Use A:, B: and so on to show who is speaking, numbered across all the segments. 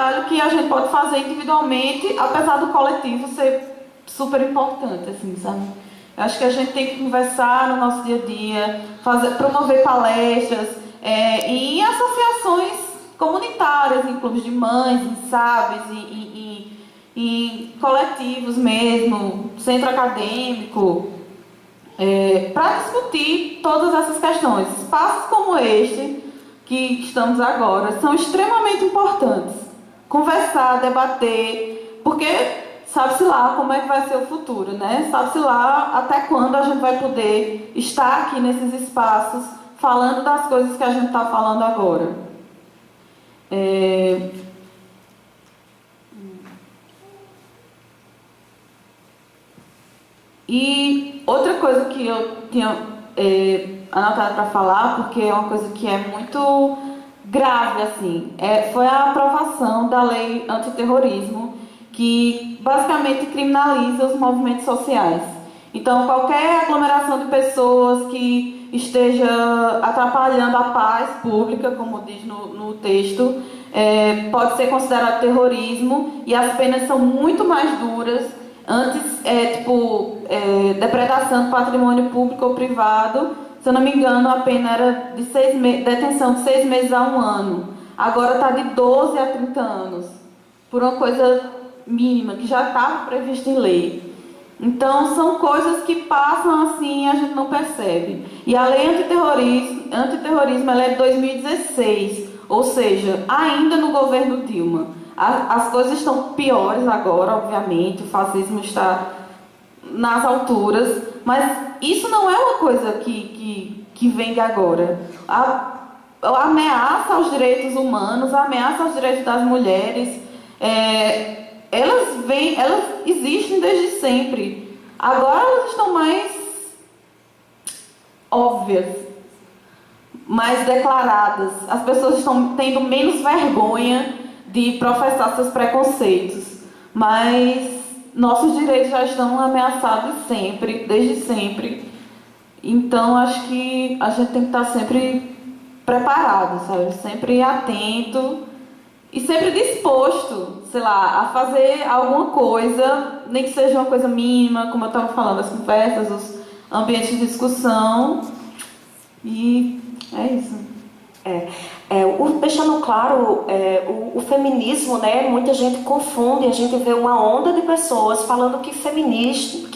A: trabalho que a gente pode fazer individualmente, apesar do coletivo ser super importante, assim, sabe? Eu acho que a gente tem que conversar no nosso dia a dia, promover palestras, e em associações comunitárias, em clubes de mães, em SABs, em coletivos mesmo, centro acadêmico, para discutir todas essas questões. Espaços como este, que estamos agora, são extremamente importantes. Conversar, debater, porque sabe-se lá como é que vai ser o futuro, né? Sabe-se lá até quando a gente vai poder estar aqui nesses espaços falando das coisas que a gente está falando agora. E outra coisa que eu tinha anotado para falar, porque é uma coisa que é muito grave, assim, foi a aprovação da lei antiterrorismo, que basicamente criminaliza os movimentos sociais. Então, qualquer aglomeração de pessoas que esteja atrapalhando a paz pública, como diz no texto, pode ser considerado terrorismo, e as penas são muito mais duras. Antes, depredação do patrimônio público ou privado, se eu não me engano, a pena era de detenção de 6 meses a 1 ano. Agora está de 12 a 30 anos, por uma coisa mínima, que já estava prevista em lei. Então, são coisas que passam assim e a gente não percebe. E a lei antiterrorismo ela é de 2016, ou seja, ainda no governo Dilma. As coisas estão piores agora, obviamente, o fascismo está nas alturas, mas isso não é uma coisa que vem de agora. A ameaça aos direitos humanos, a ameaça aos direitos das mulheres, elas existem desde sempre. Agora elas estão mais óbvias, mais declaradas. As pessoas estão tendo menos vergonha de professar seus preconceitos, mas nossos direitos já estão ameaçados sempre, desde sempre. Então acho que a gente tem que estar sempre preparado, sabe? Sempre atento e sempre disposto, sei lá, a fazer alguma coisa, nem que seja uma coisa mínima, como eu estava falando, as conversas, os ambientes de discussão. E é isso.
B: Deixando claro, o feminismo, né, muita gente confunde, a gente vê uma onda de pessoas falando que feminismo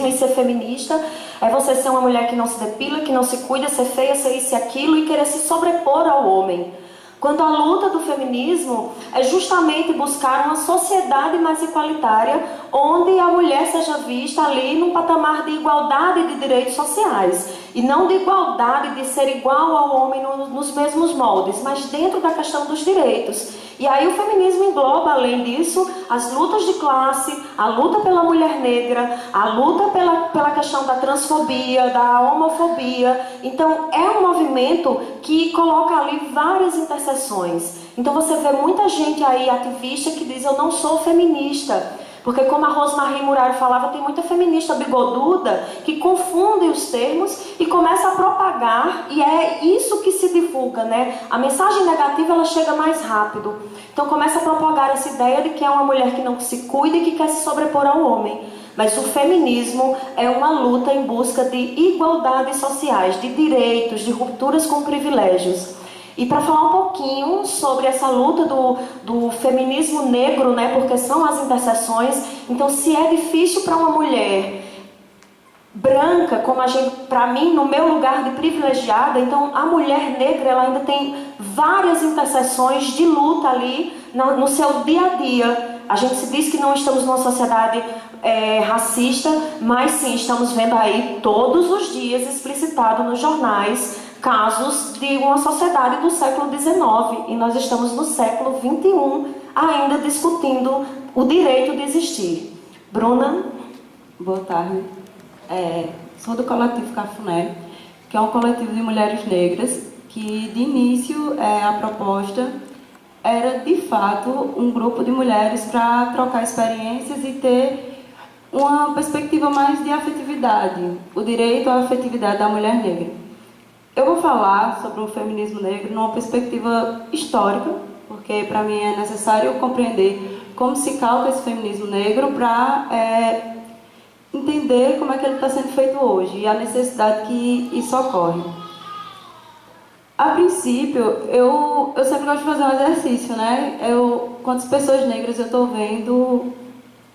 B: e ser feminista é você ser uma mulher que não se depila, que não se cuida, ser feia, ser isso e aquilo e querer se sobrepor ao homem. Quando a luta do feminismo é justamente buscar uma sociedade mais igualitária, onde a mulher seja vista ali num patamar de igualdade de direitos sociais. E não de igualdade de ser igual ao homem nos mesmos moldes, mas dentro da questão dos direitos. E aí o feminismo engloba, além disso, as lutas de classe, a luta pela mulher negra, a luta pela questão da transfobia, da homofobia. Então é um movimento que coloca ali várias interseções. Então você vê muita gente aí ativista que diz: eu não sou feminista. Porque como a Rosemarie Muraro falava, tem muita feminista bigoduda que confunde os termos e começa a propagar, e é isso que se divulga, né? A mensagem negativa ela chega mais rápido. Então começa a propagar essa ideia de que é uma mulher que não se cuida e que quer se sobrepor ao homem. Mas o feminismo é uma luta em busca de igualdades sociais, de direitos, de rupturas com privilégios. E para falar um pouquinho sobre essa luta do feminismo negro, né, porque são as interseções, então se é difícil para uma mulher branca, como para mim, no meu lugar de privilegiada, então a mulher negra ela ainda tem várias interseções de luta ali no seu dia a dia. A gente se diz que não estamos numa sociedade racista, mas sim, estamos vendo aí todos os dias explicitado nos jornais casos de uma sociedade do século XIX, e nós estamos no século XXI ainda discutindo o direito de existir. Bruna?
C: Boa tarde. Sou do coletivo Cafuné, que é um coletivo de mulheres negras, que de início a proposta era de fato um grupo de mulheres para trocar experiências e ter uma perspectiva mais de afetividade, o direito à afetividade da mulher negra. Eu vou falar sobre o feminismo negro numa perspectiva histórica, porque porque para mim é necessário compreender como se calca esse feminismo negro para entender como é que ele está sendo feito hoje e a necessidade que isso ocorre. A princípio, eu sempre gosto de fazer um exercício, né? Quantas pessoas negras eu estou vendo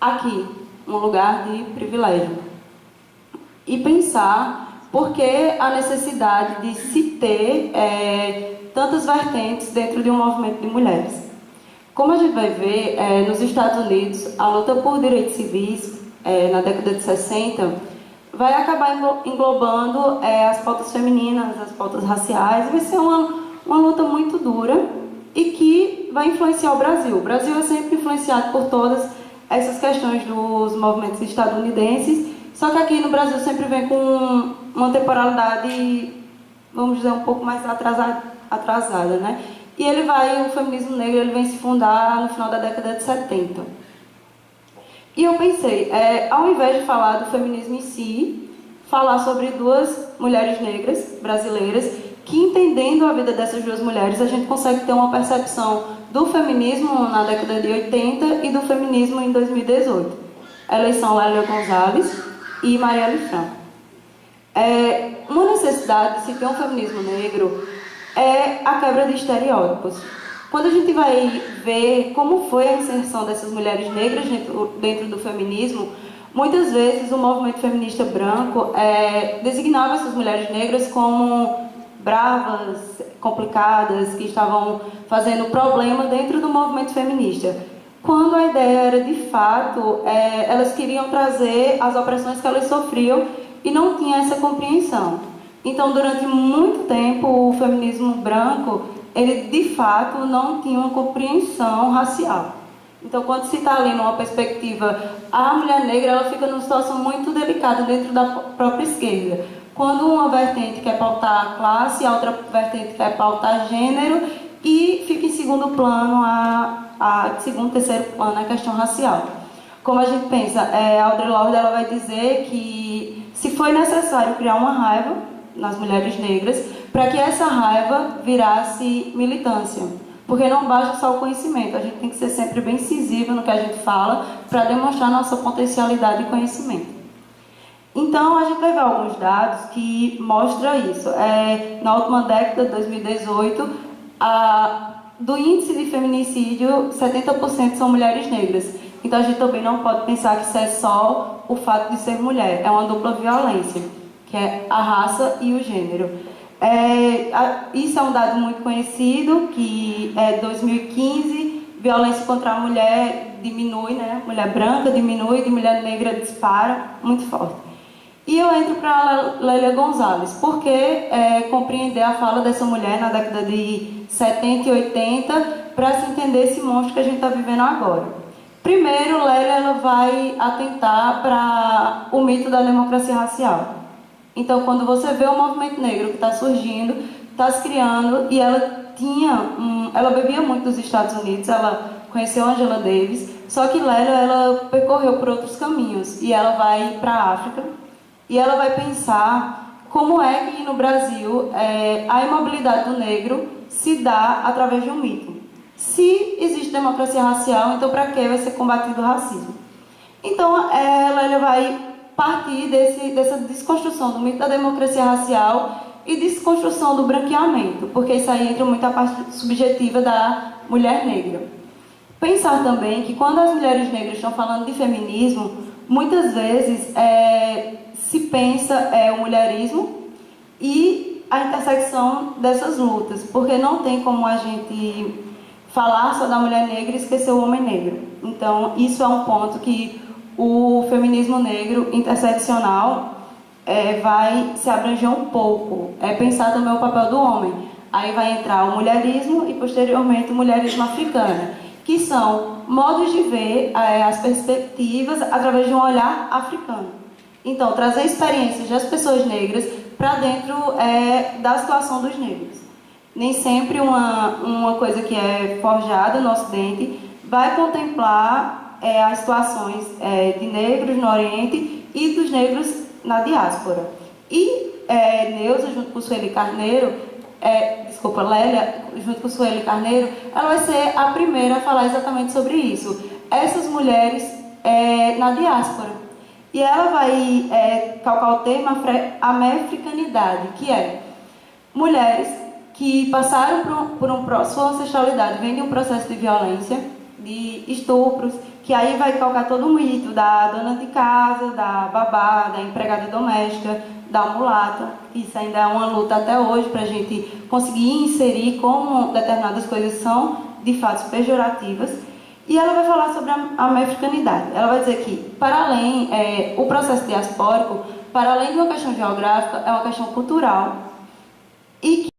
C: aqui, um lugar de privilégio. E pensar por que a necessidade de se ter tantas vertentes dentro de um movimento de mulheres. Como a gente vai ver, nos Estados Unidos, a luta por direitos civis, na década de 60, vai acabar englobando as pautas femininas, as pautas raciais. Vai ser uma luta muito dura e que vai influenciar o Brasil. O Brasil é sempre influenciado por todas essas questões dos movimentos estadunidenses, só que aqui no Brasil sempre vem com uma temporalidade, vamos dizer, um pouco mais atrasada, né? E o feminismo negro, ele vem se fundar no final da década de 70. E eu pensei, ao invés de falar do feminismo em si, falar sobre duas mulheres negras brasileiras que, entendendo a vida dessas duas mulheres, a gente consegue ter uma percepção do feminismo na década de 80 e do feminismo em 2018. Elas são Lélia Gonzalez e Marielle Franco. Uma necessidade de se ter um feminismo negro é a quebra de estereótipos. Quando a gente vai ver como foi a inserção dessas mulheres negras dentro do feminismo, muitas vezes o movimento feminista branco designava essas mulheres negras como bravas, complicadas, que estavam fazendo problema dentro do movimento feminista. Quando a ideia era, de fato, elas queriam trazer as opressões que elas sofriam e não tinha essa compreensão. Então, durante muito tempo, o feminismo branco, ele de fato não tinha uma compreensão racial. Então, quando se está ali numa perspectiva, a mulher negra, ela fica numa situação muito delicada dentro da própria esquerda. Quando uma vertente quer pautar classe, a outra vertente quer pautar gênero, e fica em segundo plano, segundo, terceiro plano, a questão racial. Como a gente pensa, a Audre Lorde, ela vai dizer que se foi necessário criar uma raiva nas mulheres negras, para que essa raiva virasse militância. Porque não basta só o conhecimento, a gente tem que ser sempre bem incisivo no que a gente fala para demonstrar nossa potencialidade de conhecimento. Então, a gente vai ver alguns dados que mostram isso. Na última década, 2018, do índice de feminicídio, 70% são mulheres negras. Então, a gente também não pode pensar que isso é só o fato de ser mulher. É uma dupla violência, que é a raça e o gênero. Isso é um dado muito conhecido, que 2015, violência contra a mulher diminui, né? Mulher branca diminui, de mulher negra dispara, muito forte. E eu entro para Lélia Gonzalez, porque compreender a fala dessa mulher na década de 70 e 80 para se entender esse monstro que a gente está vivendo agora. Primeiro, Lélia ela vai atentar para o mito da democracia racial. Então, quando você vê o movimento negro que está surgindo, está se criando, e ela bebia muito dos Estados Unidos, ela conheceu Angela Davis, só que Lélia, ela percorreu por outros caminhos, e ela vai para a África, e ela vai pensar como é que no Brasil a imobilidade do negro se dá através de um mito. Se existe democracia racial, então para que vai ser combatido o racismo? Então, Lélia vai partir dessa desconstrução do mito da democracia racial e desconstrução do branqueamento, porque isso aí entra muito a parte subjetiva da mulher negra. Pensar também que quando as mulheres negras estão falando de feminismo, muitas vezes se pensa o mulherismo e a intersecção dessas lutas, porque não tem como a gente falar só da mulher negra e esquecer o homem negro. Então, isso é um ponto que o feminismo negro interseccional vai se abranger um pouco. Pensar também o papel do homem. Aí vai entrar o mulherismo e, posteriormente, o mulherismo africano, que são modos de ver as perspectivas através de um olhar africano. Então, trazer experiências das pessoas negras para dentro da situação dos negros. Nem sempre uma coisa que é forjada no Ocidente vai contemplar as situações de negros no Oriente e dos negros na diáspora. E Neuza, junto com Sueli Carneiro, Lélia, junto com Sueli Carneiro, ela vai ser a primeira a falar exatamente sobre isso. Essas mulheres na diáspora. E ela vai calcar o tema Amefricanidade, que é mulheres que passaram sua ancestralidade vem de um processo de violência, de estupros, que aí vai calcar todo o mito da dona de casa, da babá, da empregada doméstica, da mulata. Isso ainda é uma luta até hoje para a gente conseguir inserir como determinadas coisas são, de fato, pejorativas. E ela vai falar sobre a mefricanidade. Ela vai dizer que, para além, o processo diaspórico, para além de uma questão geográfica, é uma questão cultural. E